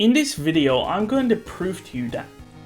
In this video, I'm going to prove to you that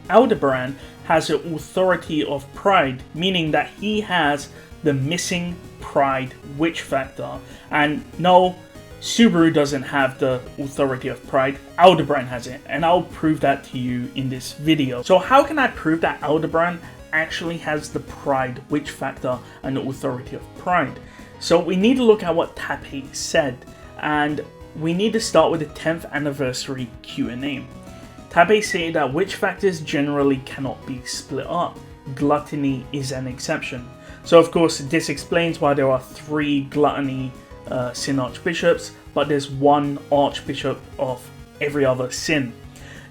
Aldebaran has the authority of pride, meaning that he has the missing pride witch factor. And no, Subaru doesn't have the authority of pride, Aldebaran has it, and I'll prove that to you in this video. So how can I prove that Aldebaran actually has the pride witch factor and the authority of pride? So we need to look at what Tappei said, and we need to start with the 10th anniversary Q&A. Tappei said that witch factors generally cannot be split up. Gluttony is an exception. So of course this explains why there are 3 gluttony sin archbishops, but there's 1 archbishop of every other sin.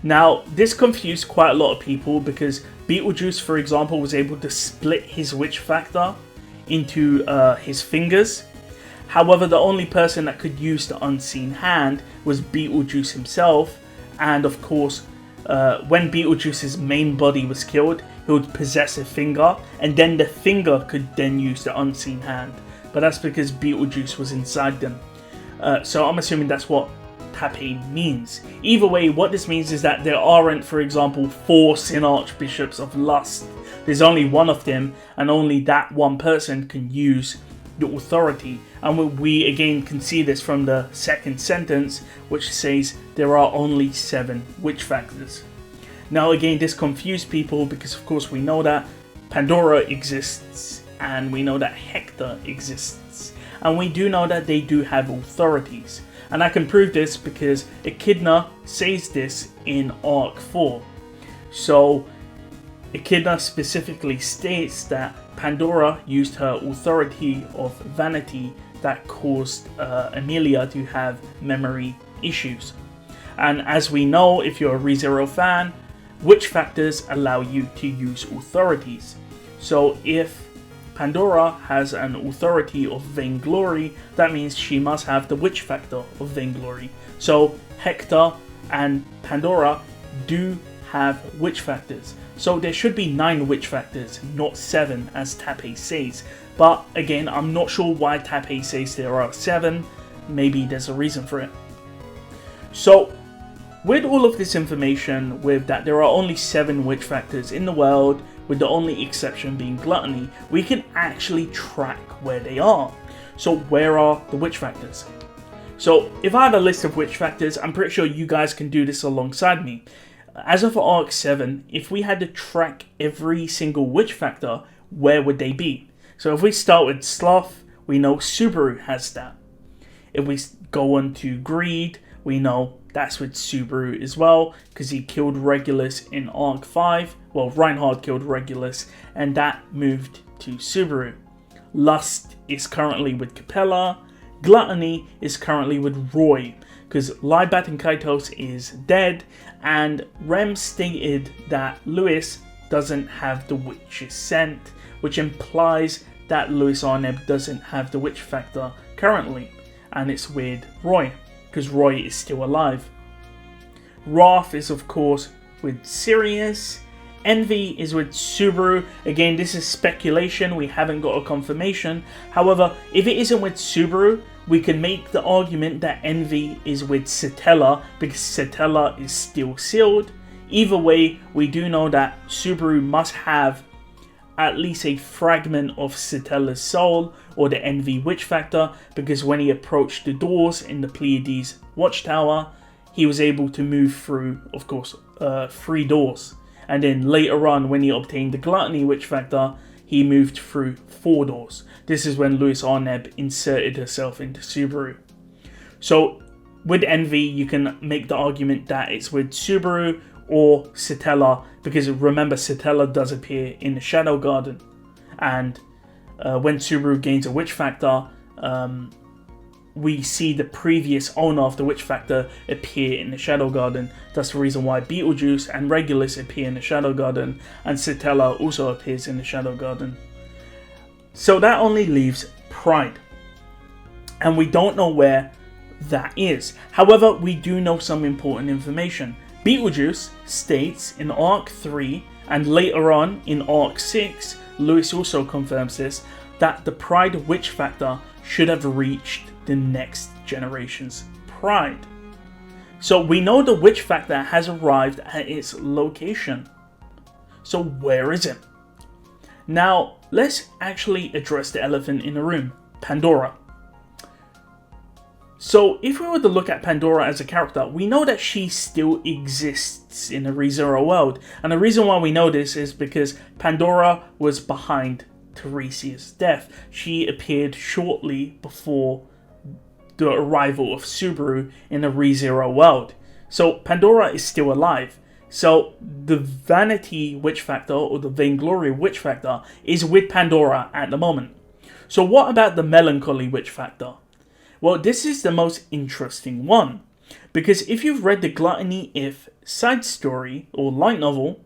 Now this confused quite a lot of people because Beetlejuice, for example, was able to split his witch factor into his fingers. However, the only person that could use the unseen hand was Beetlejuice himself, and of course when Beetlejuice's main body was killed, he would possess a finger, and then the finger could then use the unseen hand. But that's because Beetlejuice was inside them. So I'm assuming that's what Tappei means. Either way, what this means is that there aren't, for example, 4 sin archbishops of lust. There's only 1 of them, and only that one person can use the authority. And we again can see this from the second sentence, which says there are only 7 witch factors. Now again, this confused people because of course we know that Pandora exists, and we know that Hector exists, and we do know that they do have authorities. And I can prove this because Echidna says this in Arc 4. So Echidna specifically states that Pandora used her authority of vanity that caused Emilia to have memory issues. And as we know, if you're a ReZero fan, witch factors allow you to use authorities. So if Pandora has an authority of Vainglory, that means she must have the witch factor of Vainglory. So Hector and Pandora do have witch factors. So there should be 9 witch factors, not 7 as Tappei says. But again, I'm not sure why Tappei says there are 7. Maybe there's a reason for it. So with all of this information, with that there are only 7 witch factors in the world, with the only exception being gluttony, we can actually track where they are. So where are the witch factors? So if I had a list of witch factors, I'm pretty sure you guys can do this alongside me. As of Arc 7, if we had to track every single witch factor, where would they be? So if we start with sloth, we know Subaru has that. If we go on to greed, we know that's with Subaru as well, because he killed Regulus in Arc 5. Well, Reinhard killed Regulus, and that moved to Subaru. Lust is currently with Capella. Gluttony is currently with Roy, because Lybat and Kaitos is dead, and Rem stated that Lewis doesn't have the witch's scent, which implies that Louis Arneb doesn't have the witch factor currently, and it's with Roy, because Roy is still alive. Wrath is of course with Sirius. Envy is with Subaru. Again, this is speculation, we haven't got a confirmation. However, if it isn't with Subaru, we can make the argument that Envy is with Satella, because Satella is still sealed. Either way, we do know that Subaru must have at least a fragment of Satella's soul, or the Envy witch factor, because when he approached the doors in the Pleiades watchtower, he was able to move through, of course, 3 doors. And then later on, when he obtained the Gluttony witch factor, he moved through 4 doors. This is when Louis Arneb inserted herself into Subaru. So with Envy, you can make the argument that it's with Subaru or Satella, because remember, Satella does appear in the Shadow Garden. And when Subaru gains a witch factor, we see the previous owner of the witch factor appear in the Shadow Garden. That's the reason why Beetlejuice and Regulus appear in the Shadow Garden, and Satella also appears in the Shadow Garden. So that only leaves Pride, and we don't know where that is. However, we do know some important information. Beetlejuice states in Arc 3, and later on in Arc 6, Lewis also confirms this, that the Pride witch factor should have reached the next generation's Pride. So we know the witch factor has arrived at its location. So where is it? Now, let's actually address the elephant in the room, Pandora. So if we were to look at Pandora as a character, we know that she still exists in the ReZero world. And the reason why we know this is because Pandora was behind Tiresias' death. She appeared shortly before the arrival of Subaru in the ReZero world. So Pandora is still alive. So the vanity witch factor, or the vainglory witch factor, is with Pandora at the moment. So what about the melancholy witch factor? Well, this is the most interesting one, because if you've read the Gluttony If side story or light novel,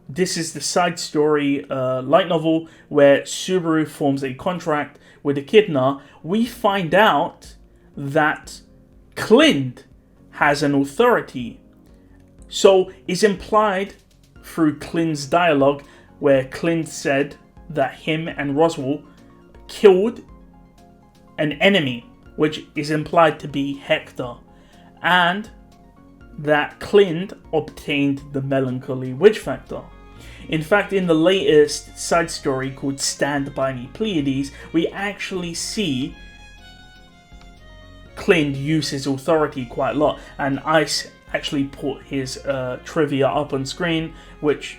this is the side story light novel where Subaru forms a contract with Echidna. We find out that Clint has an authority. So it's implied through Clint's dialogue where Clint said that him and Roswell killed an enemy, which is implied to be Hector, and that Clint obtained the melancholy witch factor. In fact, in the latest side story called Stand By Me Pleiades, we actually see Clint use his authority quite a lot, and Ice actually put his trivia up on screen, which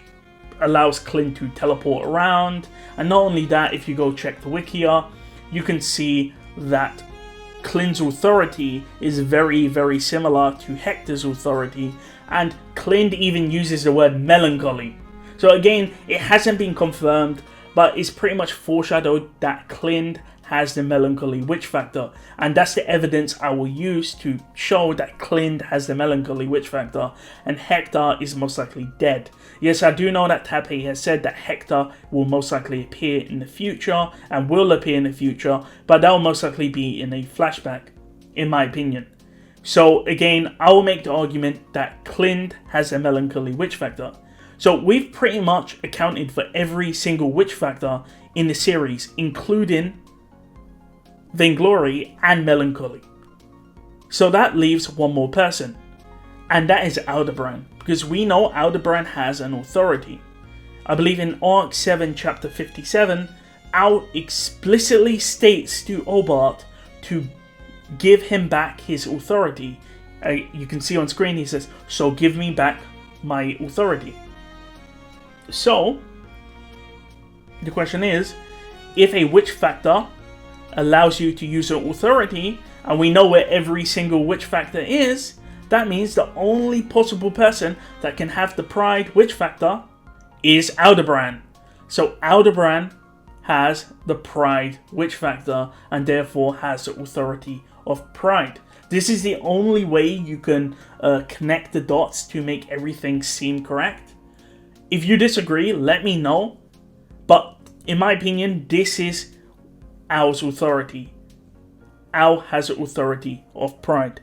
allows Clint to teleport around. And not only that, if you go check the Wikia, you can see that Clint's authority is very, very similar to Hector's authority, and Clint even uses the word melancholy. So again, it hasn't been confirmed, but it's pretty much foreshadowed that Clint has the melancholy witch factor, and that's the evidence I will use to show that Clint has the melancholy witch factor, and Hector is most likely dead. Yes, I do know that Tappei has said that Hector will most likely appear in the future, and will appear in the future, but that will most likely be in a flashback, in my opinion. So again, I will make the argument that Clint has a melancholy witch factor. So we've pretty much accounted for every single witch factor in the series, including Vainglory and melancholy. So that leaves one more person, and that is Aldebaran, because we know Aldebaran has an authority. I believe in Arc 7 Chapter 57, Al explicitly states to Obart to give him back his authority. You can see on screen he says, "So give me back my authority." So the question is, if a witch factor allows you to use your authority, and we know where every single witch factor is, that means the only possible person that can have the pride witch factor is Aldebaran. So Aldebaran has the pride witch factor, and therefore has the authority of pride. This is the only way you can connect the dots to make everything seem correct. If you disagree, let me know, but in my opinion, this is Al's authority. Al has the authority of pride.